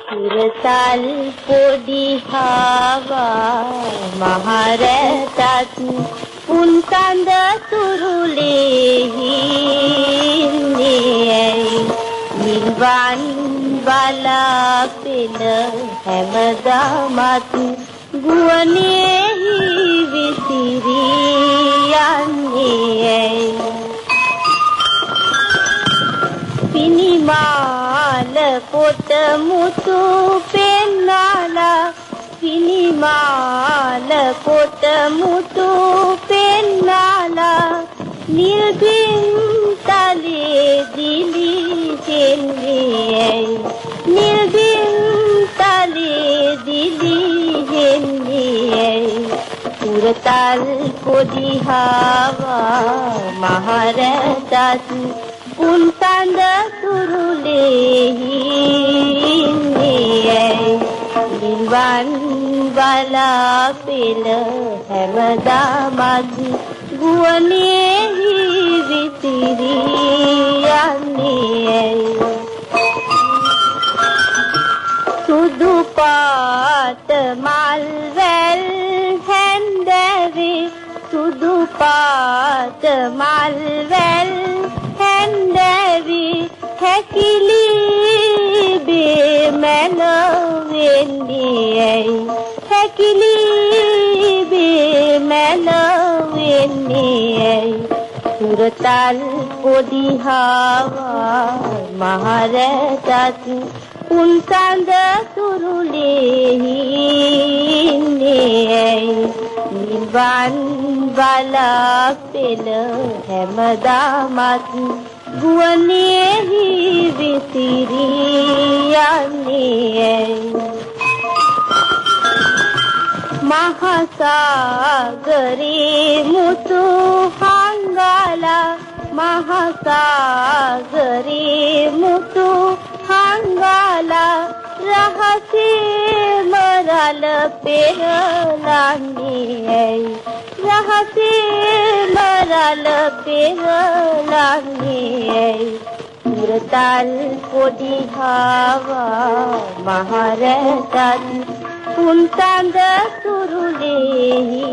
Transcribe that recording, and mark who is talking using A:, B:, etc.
A: ඉරතල් පොඩි හාවා මහරැතත් පුන්කඳ තුරුලෙහි ඉන්නේ නිවන් බලා පෙළ හැමදාමත් ගුවනේහි විසිරී යන්නේ පිනිමාල කොට මුතු පෙන්නාලා පිනිමාල කොට මුතු පෙන්නාලා නිල්බින් තලේ දිලි හෙන්නේ නිල්බින් තලේ දිලි හෙන්නේ උරතල් පොඩි හාවා මහරැතත් උන්තඳ තුරුලෙහි ඉන්නේ නිවන් බලා පෙළ හැමදාමත් ගුවනේහි විසිරී යන්නේ සුදු පාට මල් වැල් හැන්දෑවේ සුදු පාට මල් වැල් හැන්දෑවි හැකිලි බේමැල වෙන්නේ හැකිලි බේමැල වෙන්නේ උරතල් පොඩි හාවා මහරැතත් උන්සඳ තුරුලෙහි ඉන්නේ නිවන් බලා පෙළ හැමදාමත් ගුවනේහි විසිරී යන්නේ මහසාගරේ මුතු හංගලා මහසාගරේ මුතු හංගලා රහසේ මරල පෙරලන්නේ රහසේ මරල පෙරලන්නේ උරතල් පොඩි හාවා මහරැතත් උන්තඳ තුරුලෙහි